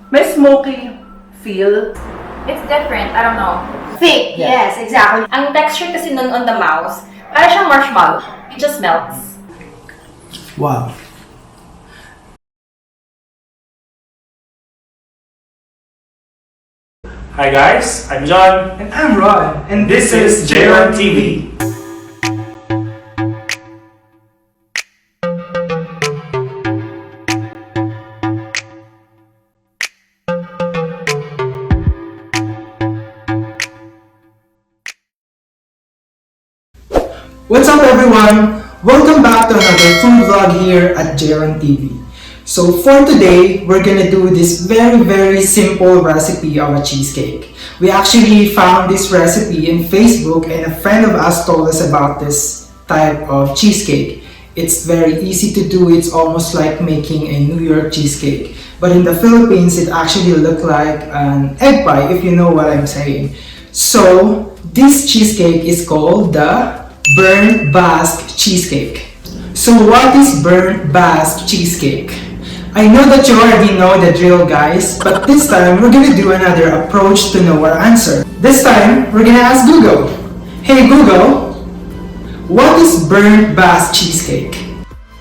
May smoky feel. It's different, I don't know. Thick, yes, exactly. Ang texture kasi nun on the mouth, parang siyang marshmallow. It just melts. Wow. Hi guys, I'm John. And I'm Ron. And this is J1 TV. What's up everyone? Welcome back to another food vlog here at J1 TV. So for today, we're gonna do this very simple recipe of a cheesecake. We actually found this recipe in Facebook and a friend of us told us about this type of cheesecake. It's very easy to do, it's almost like making a New York cheesecake. But in the Philippines, it actually looked like an egg pie, if you know what I'm saying. So this cheesecake is called the burnt Basque cheesecake. So what is burnt Basque cheesecake? I know that you already know the drill guys, but this time we're gonna do another approach to know our answer. This time we're gonna ask Google. Hey Google, what is burnt Basque cheesecake?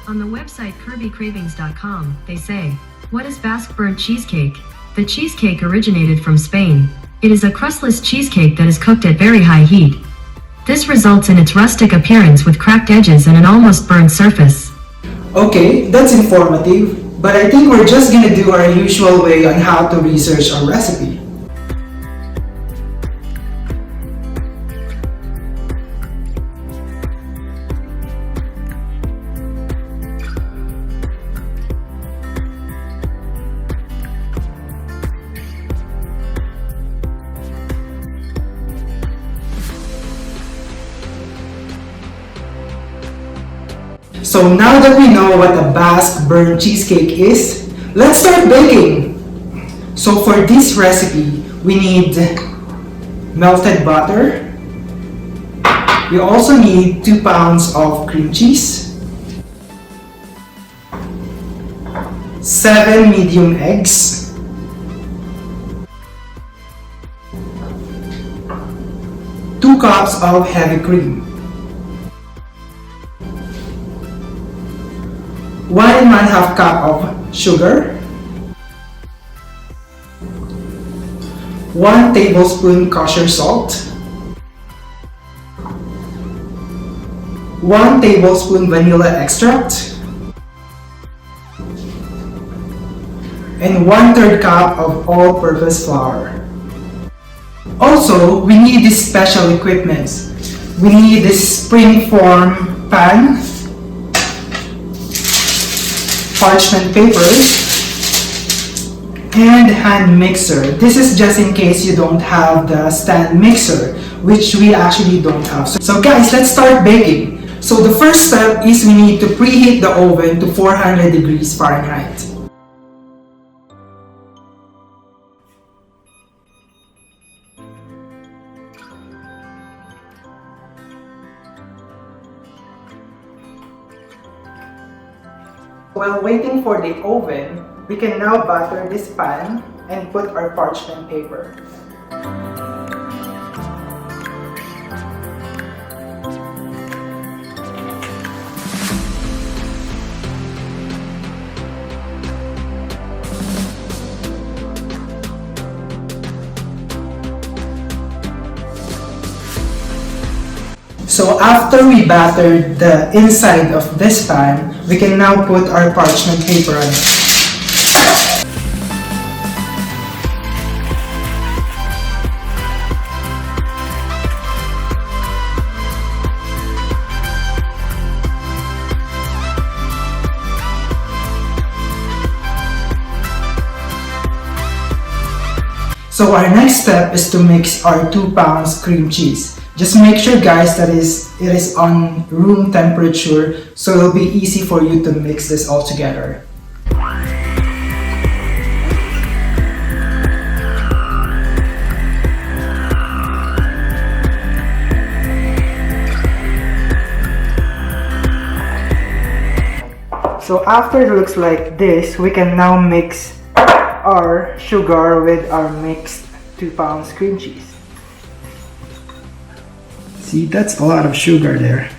On the website kirbycravings.com, they say, what is Basque burnt cheesecake? The cheesecake originated from Spain. It is a crustless cheesecake that is cooked at very high heat. This results in its rustic appearance with cracked edges and an almost burned surface. Okay, that's informative, but I think we're just gonna do our usual way on how to research our recipe. So now that we know what a Basque burnt cheesecake is, let's start baking! So for this recipe, we need melted butter. We also need 2 pounds of cream cheese, 7 medium eggs, 2 cups of heavy cream, 1½ cup of sugar, 1 tablespoon kosher salt, 1 tablespoon vanilla extract, and 1/3 cup of all-purpose flour. Also, we need these special equipments. We need this spring-form pan, parchment paper, and hand mixer. This is just in case you don't have the stand mixer, which we actually don't have. So guys, let's start baking. So the first step is we need to preheat the oven to 400 degrees Fahrenheit. While waiting for the oven, we can now butter this pan and put our parchment paper. So after we battered the inside of this pan, we can now put our parchment paper on it. So our next step is to mix our 2 pounds cream cheese. Just make sure guys that it is on room temperature so it'll be easy for you to mix this all together. So after it looks like this, we can now mix our sugar with our mixed 2 pounds cream cheese. See, that's a lot of sugar there.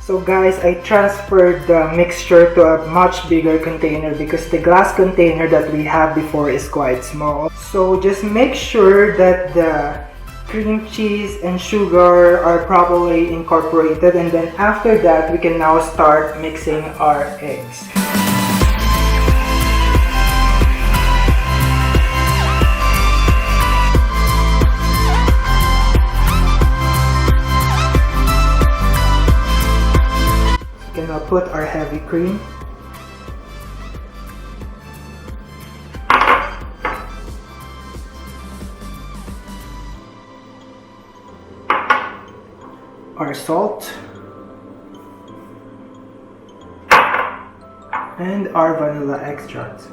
So guys, I transferred the mixture to a much bigger container because the glass container that we have before is quite small. So just make sure that the cream cheese and sugar are properly incorporated, and then after that we can now start mixing our eggs. We can now put our heavy cream. Our salt and our vanilla extract.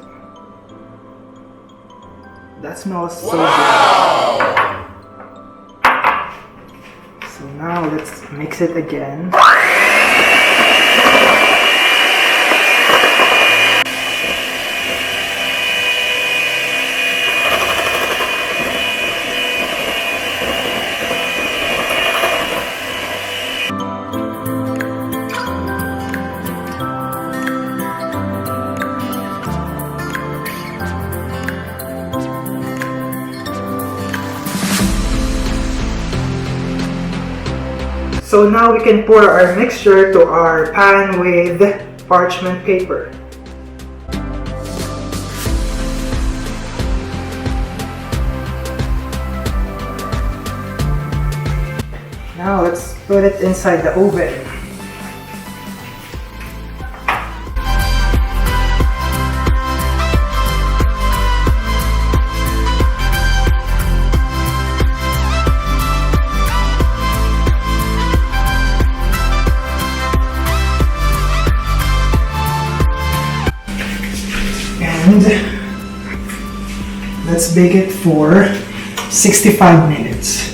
That smells so good. So now let's mix it again. So now we can pour our mixture to our pan with parchment paper. Now let's put it inside the oven. And let's bake it for 65 minutes.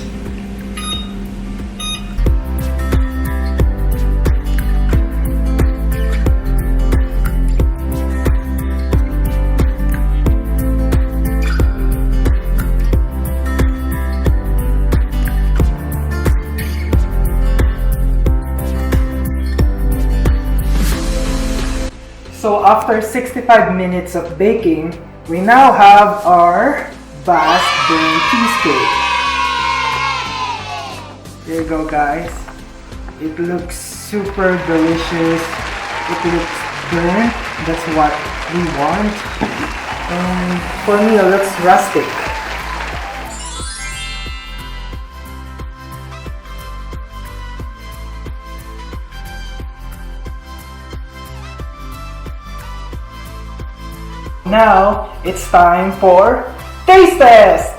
So after 65 minutes of baking, we now have our Basque burnt cheesecake. There you go, guys. It looks super delicious. It looks burnt. That's what we want. And for me, it looks rustic. Now, it's time for taste test!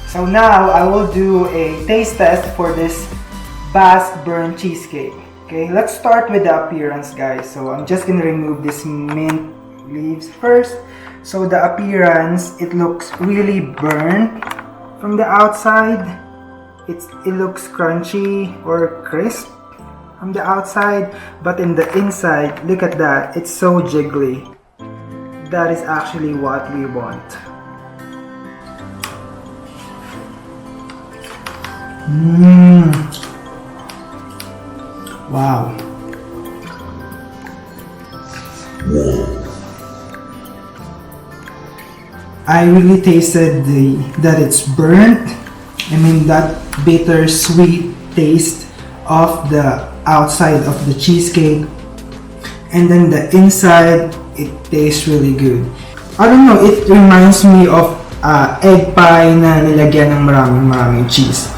So now, I will do a taste test for this Basque burnt cheesecake. Okay, let's start with the appearance, guys. So I'm just gonna remove this mint leaves first. So the appearance, it looks really burnt from the outside. It looks crunchy or crisp from the outside, but in the inside, look at that, it's so jiggly. That is actually what we want. Wow. I really tasted that it's burnt. I mean that bitter-sweet taste of the outside of the cheesecake. And then the inside, it tastes really good. I don't know, it reminds me of egg pie na nilagyan ng maraming cheese.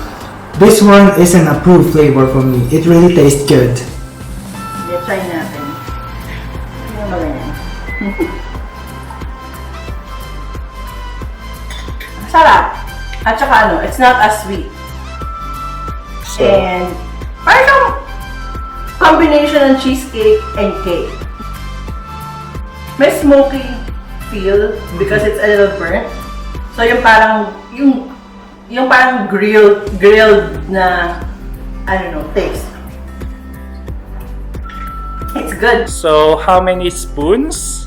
This one is an approved flavor for me. It really tastes good. Sige, try natin. Ano ba ganyan? Sarap. At saka ano, it's not as sweet. And parang siyang combination ng cheesecake and cake. May smoky feel because it's a little burnt. So yung parang yung parang grilled na I don't know, taste. It's good. So, how many spoons?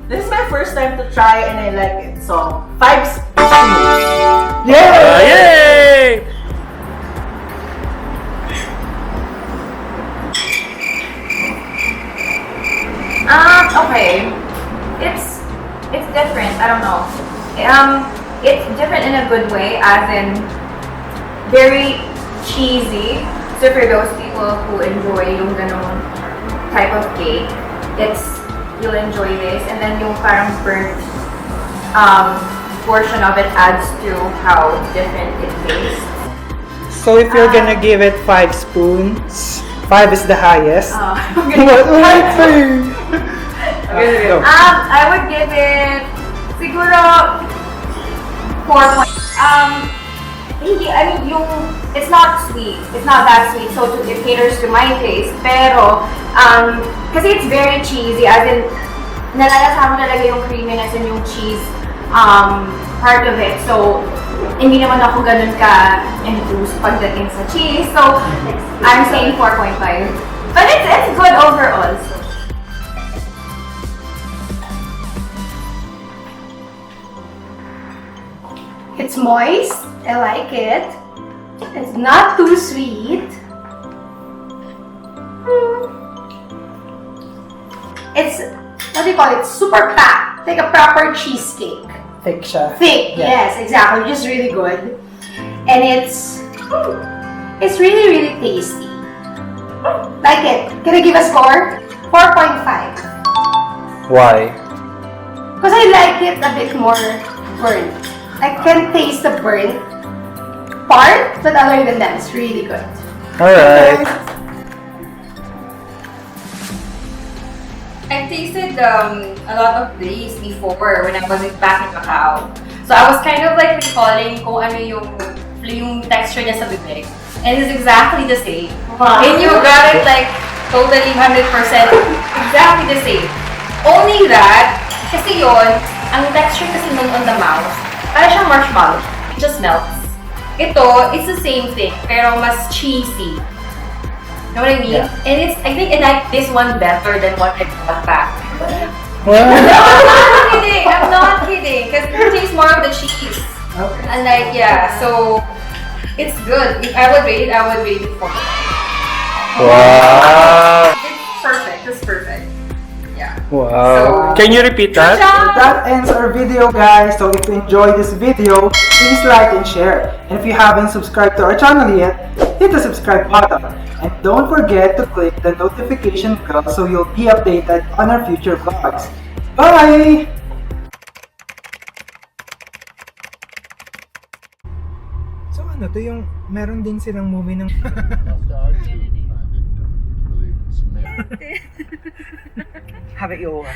This is my first time to try and I like it. So, 5 spoons. Yay! Okay. It's different. I don't know. It's different in a good way, as in very cheesy. So for those people who enjoy yung ganong type of cake, you'll enjoy this. And then yung parang burnt portion of it adds to how different it tastes. So if you're gonna give it 5 spoons, 5 is the highest. Go. I would give it siguro 4 points. It's not sweet. It's not that sweet, so it caters to my taste. Pero, kasi it's very cheesy, as in, nalalasahan mo talaga yung creaminess and yung cheese part of it. So, hindi naman ako ganun ka-enthused pagdating sa cheese. So, I'm saying 4.5. But it's good overall. So. It's moist. I like it. It's not too sweet. It's, what do you call it? Super packed. Like a proper cheesecake. Thick siya. Thick, Yeah. yes, exactly. Just really good. And it's really, really tasty. Like it. Can I give a score? 4.5. Why? Because I like it a bit more burnt. I can taste the burnt part, but other than that, it's really good. Alright. I tasted a lot of these before when I was back in Macau. So I was kind of like recalling kung ano yung texture niya sa bibig. And it's exactly the same. Wow. And you got it like totally 100% exactly the same. Only that, kasi yun, ang texture kasi nun on the mouth, parang siyang marshmallow. It just melts. Ito, it's the same thing, pero mas cheesy. Know what I mean? Yeah. And I think I like this one better than what I got back. Well, I'm not kidding. Because it tastes more of the cheese. okay. And like, yeah, so it's good. If I would rate it 4. Wow. It's perfect. It's perfect. Yeah. Wow. Can you repeat that? That ends our video, guys. So if you enjoyed this video, please like and share. And if you haven't subscribed to our channel yet, hit the subscribe button. And don't forget to click the notification bell so you'll be updated on our future vlogs. Bye! So ano to yung meron din silang movie ng Have it your way.